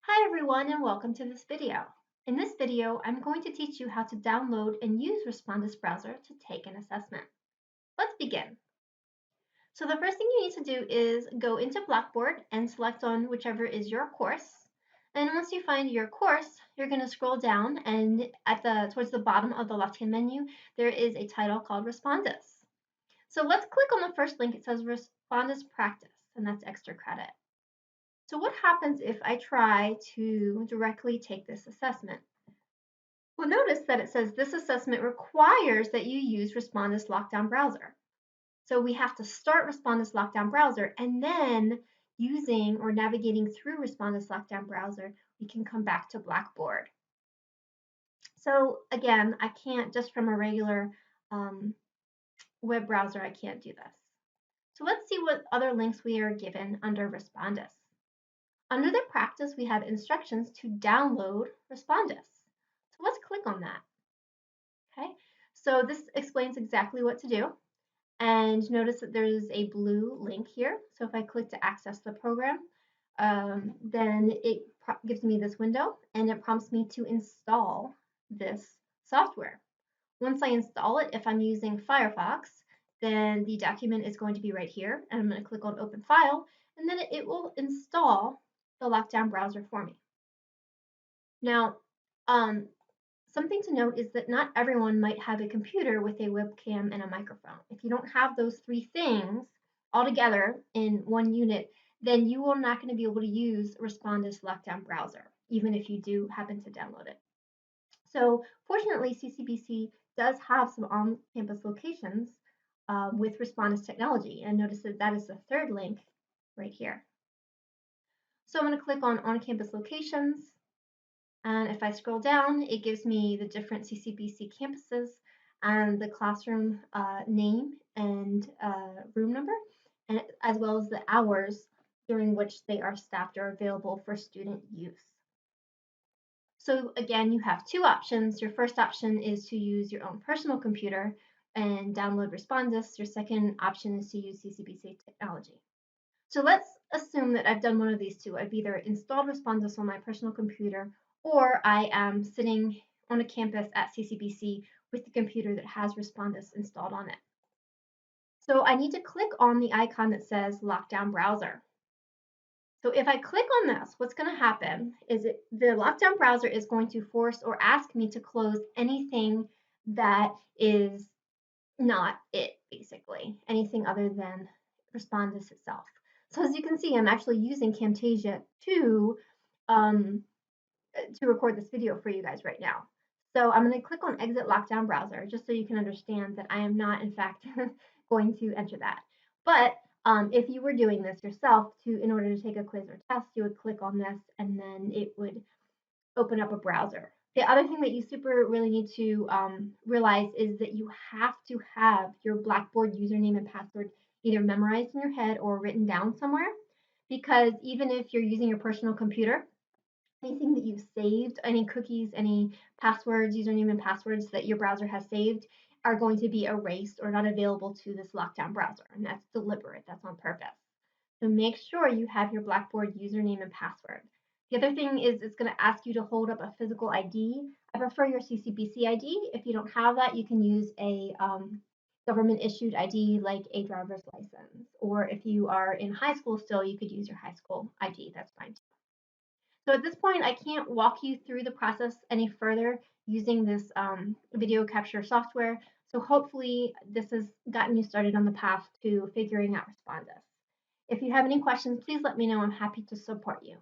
Hi everyone and welcome to this video. In this video, I'm going to teach you how to download and use Respondus browser to take an assessment. Let's begin. So the first thing you need to do is go into Blackboard and select on whichever is your course. And once you find your course, you're going to scroll down and towards the bottom of the left-hand menu, there is a title called Respondus. So let's click on the first link. It says Respondus Practice, and that's extra credit. So what happens if I try to directly take this assessment? Well, notice that it says this assessment requires that you use Respondus Lockdown Browser. So we have to start Respondus Lockdown Browser, and then using or navigating through Respondus Lockdown Browser, we can come back to Blackboard. So again, I can't just from a regular web browser, I can't do this. So let's see what other links we are given under Respondus. Under the practice, we have instructions to download Respondus. So let's click on that. Okay, so this explains exactly what to do. And notice that there's a blue link here. So if I click to access the program, then it gives me this window and it prompts me to install this software. Once I install it, if I'm using Firefox, then the document is going to be right here. And I'm going to click on Open File, and then it will install the lockdown browser for me. Now, something to note is that not everyone might have a computer with a webcam and a microphone. If you don't have those three things all together in one unit, then you are not going to be able to use Respondus Lockdown Browser, even if you do happen to download it. So fortunately, CCBC does have some on-campus locations with Respondus technology, and notice that that is the third link right here. So I'm going to click on campus locations, and if I scroll down, it gives me the different CCBC campuses and the classroom name and room number, and as well as the hours during which they are staffed or available for student use. So again, you have two options. Your first option is to use your own personal computer and download Respondus. Your second option is to use CCBC technology. So let's assume that I've done one of these two. I've either installed Respondus on my personal computer, or I am sitting on a campus at CCBC with the computer that has Respondus installed on it. So I need to click on the icon that says Lockdown Browser. So if I click on this, what's going to happen is the Lockdown Browser is going to force or ask me to close anything that is not it, basically, anything other than Respondus itself. So as you can see, I'm actually using Camtasia to record this video for you guys right now. So I'm going to click on Exit Lockdown Browser just so you can understand that I am not, in fact, going to enter that. But if you were doing this yourself, in order to take a quiz or test, you would click on this and then it would open up a browser. The other thing that you really need to realize is that you have to have your Blackboard username and password either memorized in your head or written down somewhere, because even if you're using your personal computer, anything that you've saved, any cookies, any passwords, username and passwords that your browser has saved are going to be erased or not available to this lockdown browser, and that's deliberate, that's on purpose. So make sure you have your Blackboard username and password. The other thing is it's going to ask you to hold up a physical ID. I prefer your CCBC ID. If you don't have that, you can use a government issued ID like a driver's license. Or if you are in high school still, you could use your high school ID. That's fine too. So at this point, I can't walk you through the process any further using this video capture software. So hopefully this has gotten you started on the path to figuring out Respondus. If you have any questions, please let me know. I'm happy to support you.